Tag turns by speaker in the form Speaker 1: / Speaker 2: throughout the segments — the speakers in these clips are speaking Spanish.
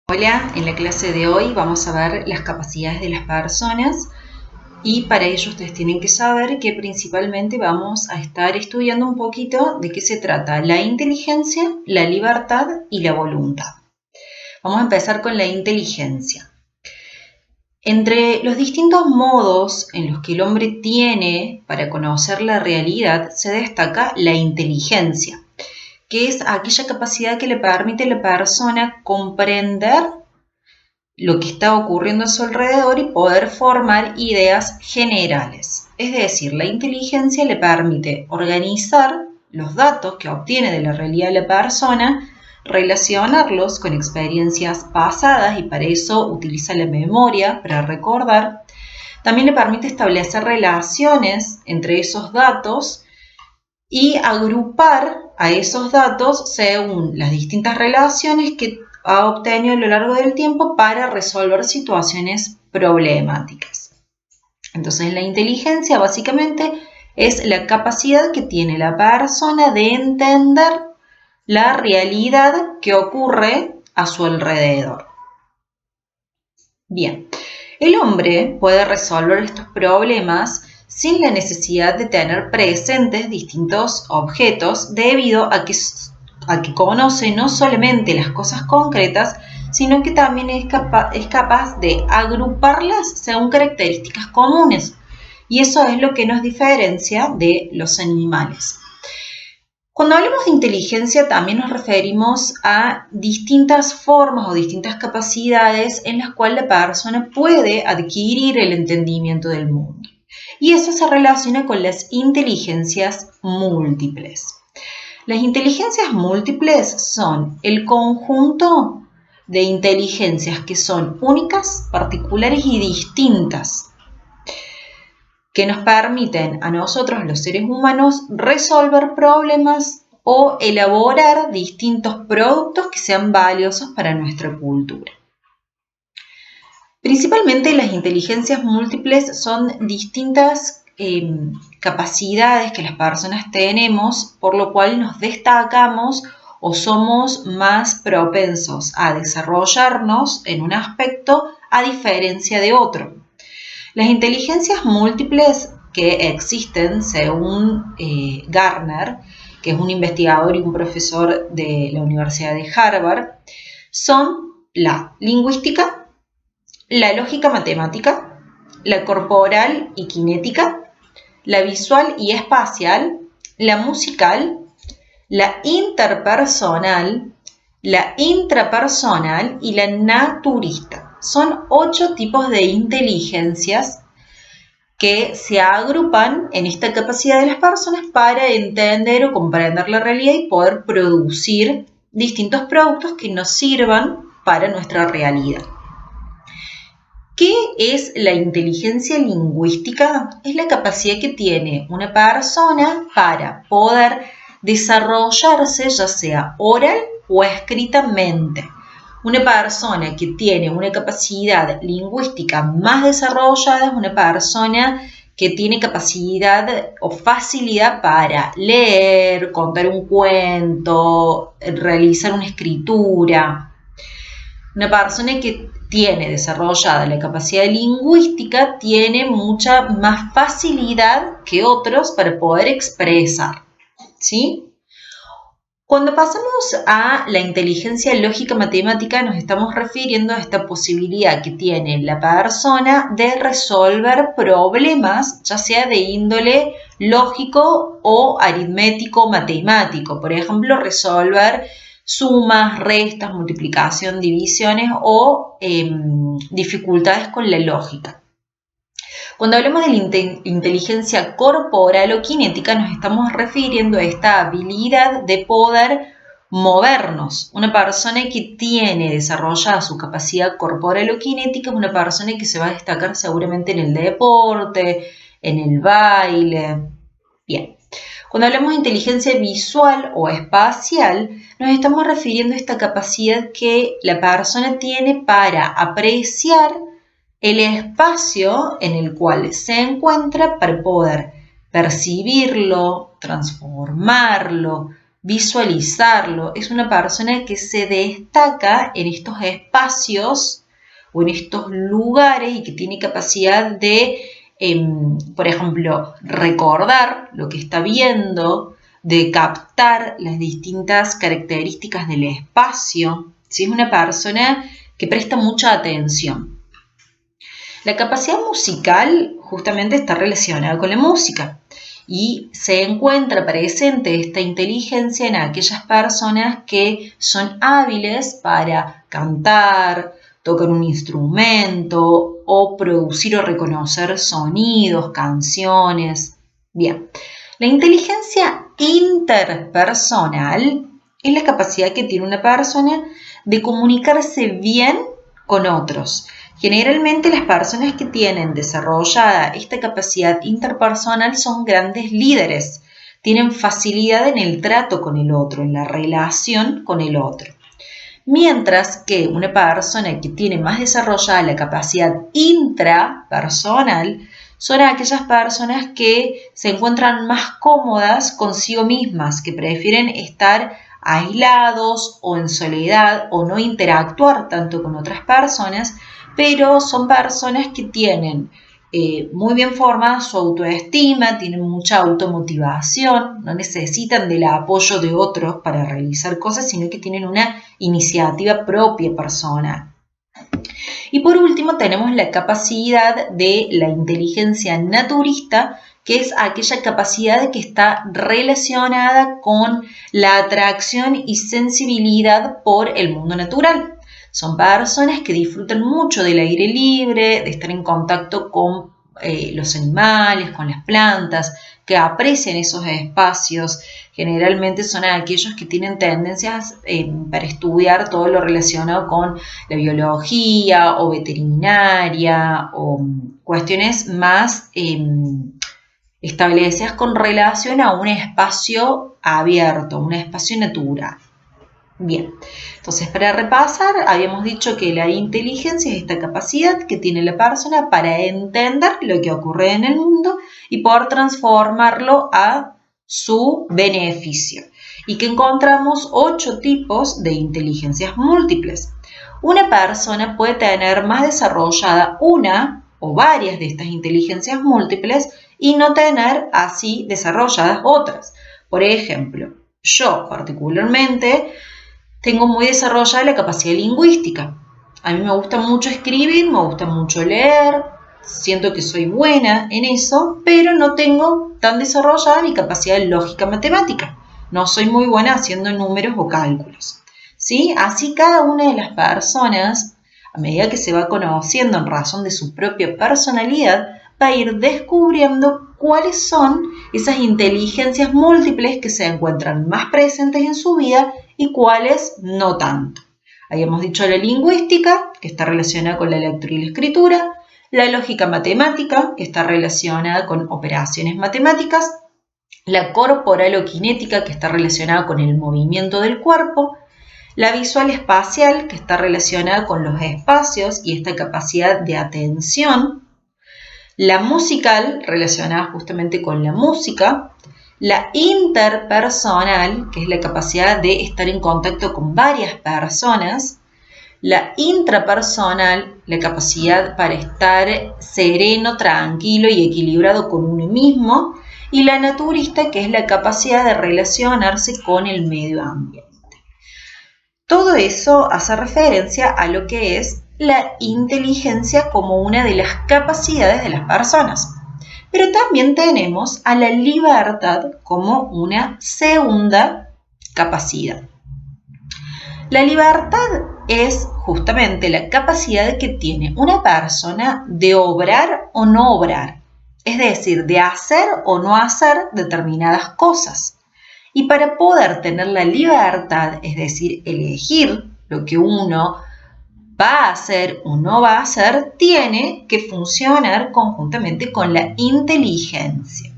Speaker 1: Hola, en la clase de hoy vamos a ver las capacidades de las personas y para ello ustedes tienen que saber que principalmente vamos a estar estudiando un poquito de qué se trata la inteligencia, la libertad y la voluntad. Vamos a empezar con la inteligencia. Entre los distintos modos en los que el hombre tiene para conocer la realidad se destaca la inteligencia, que es aquella capacidad que le permite a la persona comprender lo que está ocurriendo a su alrededor y poder formar ideas generales. Es decir, la inteligencia le permite organizar los datos que obtiene de la realidad de la persona, relacionarlos con experiencias pasadas y para eso utiliza la memoria para recordar. También le permite establecer relaciones entre esos datos y agrupar a esos datos según las distintas relaciones que ha obtenido a lo largo del tiempo para resolver situaciones problemáticas. Entonces, la inteligencia básicamente es la capacidad que tiene la persona de entender la realidad que ocurre a su alrededor. Bien, el hombre puede resolver estos problemas sin la necesidad de tener presentes distintos objetos debido a que conoce no solamente las cosas concretas, sino que también es capaz de agruparlas según características comunes. Y eso es lo que nos diferencia de los animales. Cuando hablamos de inteligencia también nos referimos a distintas formas o distintas capacidades en las cuales la persona puede adquirir el entendimiento del mundo. Y eso se relaciona con las inteligencias múltiples. Las inteligencias múltiples son el conjunto de inteligencias que son únicas, particulares y distintas, que nos permiten a nosotros, los seres humanos, resolver problemas o elaborar distintos productos que sean valiosos para nuestra cultura. Principalmente las inteligencias múltiples son distintas capacidades que las personas tenemos, por lo cual nos destacamos o somos más propensos a desarrollarnos en un aspecto a diferencia de otro. Las inteligencias múltiples que existen, según Garner, que es un investigador y un profesor de la Universidad de Harvard, son la lingüística, la lógica matemática, la corporal y cinética, la visual y espacial, la musical, la interpersonal, la intrapersonal y la naturista. Son 8 tipos de inteligencias que se agrupan en esta capacidad de las personas para entender o comprender la realidad y poder producir distintos productos que nos sirvan para nuestra realidad. ¿Qué es la inteligencia lingüística? Es la capacidad que tiene una persona para poder desarrollarse, ya sea oral o escritamente. Una persona que tiene una capacidad lingüística más desarrollada es una persona que tiene capacidad o facilidad para leer, contar un cuento, realizar una escritura. Una persona que tiene desarrollada la capacidad lingüística tiene mucha más facilidad que otros para poder expresar, ¿sí? Cuando pasamos a la inteligencia lógica matemática nos estamos refiriendo a esta posibilidad que tiene la persona de resolver problemas, ya sea de índole lógico o aritmético matemático. Por ejemplo, resolver sumas, restas, multiplicación, divisiones o dificultades con la lógica. Cuando hablamos de la inteligencia corporal o cinética, nos estamos refiriendo a esta habilidad de poder movernos. Una persona que tiene desarrollada su capacidad corporal o cinética es una persona que se va a destacar seguramente en el deporte, en el baile. Bien. Cuando hablamos de inteligencia visual o espacial, nos estamos refiriendo a esta capacidad que la persona tiene para apreciar el espacio en el cual se encuentra para poder percibirlo, transformarlo, visualizarlo. Es una persona que se destaca en estos espacios o en estos lugares y que tiene capacidad de, por ejemplo, recordar lo que está viendo, de captar las distintas características del espacio. ¿Sí? Es una persona que presta mucha atención. La capacidad musical justamente está relacionada con la música y se encuentra presente esta inteligencia en aquellas personas que son hábiles para cantar, tocar un instrumento o producir o reconocer sonidos, canciones. Bien, la inteligencia interpersonal es la capacidad que tiene una persona de comunicarse bien con otros. Generalmente las personas que tienen desarrollada esta capacidad interpersonal son grandes líderes, tienen facilidad en el trato con el otro, en la relación con el otro. Mientras que una persona que tiene más desarrollada la capacidad intrapersonal son aquellas personas que se encuentran más cómodas consigo mismas, que prefieren estar aislados o en soledad o no interactuar tanto con otras personas, pero son personas que tienen muy bien formada su autoestima, tienen mucha automotivación, no necesitan del apoyo de otros para realizar cosas, sino que tienen una iniciativa propia personal. Y por último tenemos la capacidad de la inteligencia naturista, que es aquella capacidad que está relacionada con la atracción y sensibilidad por el mundo natural. Son personas que disfrutan mucho del aire libre, de estar en contacto con los animales, con las plantas, que aprecian esos espacios. Generalmente son aquellos que tienen tendencias para estudiar todo lo relacionado con la biología o veterinaria o cuestiones más establecidas con relación a un espacio abierto, un espacio natural. Bien, entonces para repasar, habíamos dicho que la inteligencia es esta capacidad que tiene la persona para entender lo que ocurre en el mundo y poder transformarlo a su beneficio. Y que encontramos 8 tipos de inteligencias múltiples. Una persona puede tener más desarrollada una o varias de estas inteligencias múltiples y no tener así desarrolladas otras. Por ejemplo, yo particularmente tengo muy desarrollada la capacidad lingüística. A mí me gusta mucho escribir, me gusta mucho leer, siento que soy buena en eso, pero no tengo tan desarrollada mi capacidad lógica matemática. No soy muy buena haciendo números o cálculos. ¿Sí? Así cada una de las personas, a medida que se va conociendo en razón de su propia personalidad, va a ir descubriendo cuáles son esas inteligencias múltiples que se encuentran más presentes en su vida y cuáles no tanto. Habíamos dicho la lingüística, que está relacionada con la lectura y la escritura, la lógica matemática, que está relacionada con operaciones matemáticas, la corporal o cinética, que está relacionada con el movimiento del cuerpo, la visual espacial, que está relacionada con los espacios y esta capacidad de atención, la musical, relacionada justamente con la música, la interpersonal, que es la capacidad de estar en contacto con varias personas, la intrapersonal, la capacidad para estar sereno, tranquilo y equilibrado con uno mismo, y la naturista, que es la capacidad de relacionarse con el medio ambiente. Todo eso hace referencia a lo que es la inteligencia como una de las capacidades de las personas. Pero también tenemos a la libertad como una segunda capacidad. La libertad es justamente la capacidad que tiene una persona de obrar o no obrar, es decir, de hacer o no hacer determinadas cosas. Y para poder tener la libertad, es decir, elegir lo que uno va a hacer o no va a hacer, tiene que funcionar conjuntamente con la inteligencia.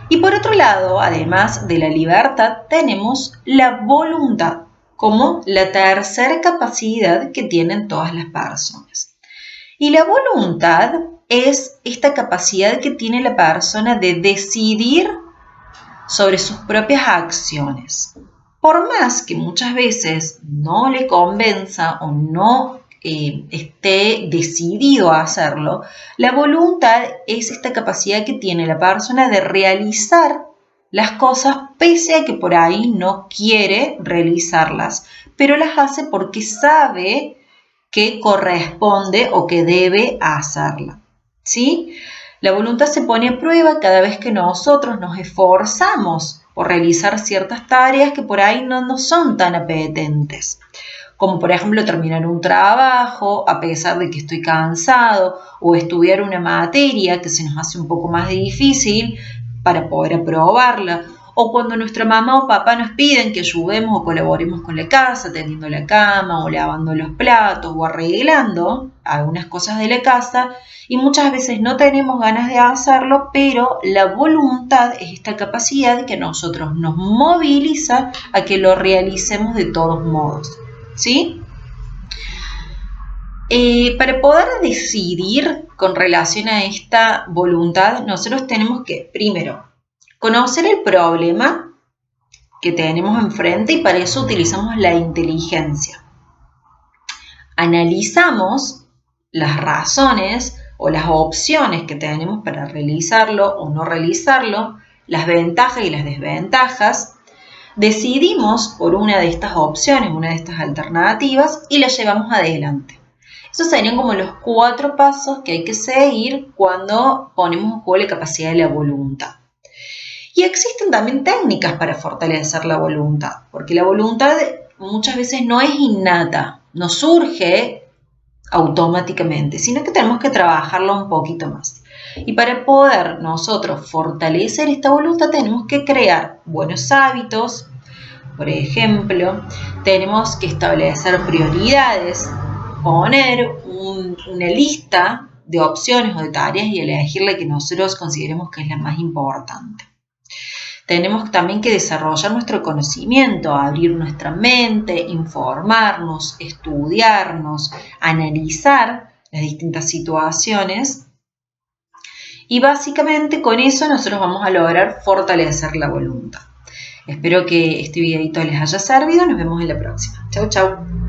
Speaker 1: Y por otro lado, además de la libertad, tenemos la voluntad como la tercera capacidad que tienen todas las personas. Y la voluntad es esta capacidad que tiene la persona de decidir sobre sus propias acciones. Por más que muchas veces no le convenza o no esté decidido a hacerlo, la voluntad es esta capacidad que tiene la persona de realizar las cosas pese a que por ahí no quiere realizarlas, pero las hace porque sabe que corresponde o que debe hacerla, ¿sí? La voluntad se pone a prueba cada vez que nosotros nos esforzamos por realizar ciertas tareas que por ahí no nos son tan apetentes, como por ejemplo terminar un trabajo a pesar de que estoy cansado o estudiar una materia que se nos hace un poco más difícil para poder aprobarla, o cuando nuestra mamá o papá nos piden que ayudemos o colaboremos con la casa, tendiendo la cama o lavando los platos o arreglando algunas cosas de la casa, y muchas veces no tenemos ganas de hacerlo, pero la voluntad es esta capacidad que a nosotros nos moviliza a que lo realicemos de todos modos, ¿sí? Para poder decidir con relación a esta voluntad, nosotros tenemos que, primero, conocer el problema que tenemos enfrente y para eso utilizamos la inteligencia. Analizamos las razones o las opciones que tenemos para realizarlo o no realizarlo, las ventajas y las desventajas. Decidimos por una de estas opciones, una de estas alternativas y la llevamos adelante. Esos serían como los 4 pasos que hay que seguir cuando ponemos en juego la capacidad de la voluntad. Y existen también técnicas para fortalecer la voluntad, porque la voluntad muchas veces no es innata, no surge automáticamente, sino que tenemos que trabajarla un poquito más. Y para poder nosotros fortalecer esta voluntad tenemos que crear buenos hábitos. Por ejemplo, tenemos que establecer prioridades, poner una lista de opciones o de tareas y elegir la que nosotros consideremos que es la más importante. Tenemos también que desarrollar nuestro conocimiento, abrir nuestra mente, informarnos, estudiarnos, analizar las distintas situaciones y básicamente con eso nosotros vamos a lograr fortalecer la voluntad. Espero que este videito les haya servido. Nos vemos en la próxima. Chau, chau.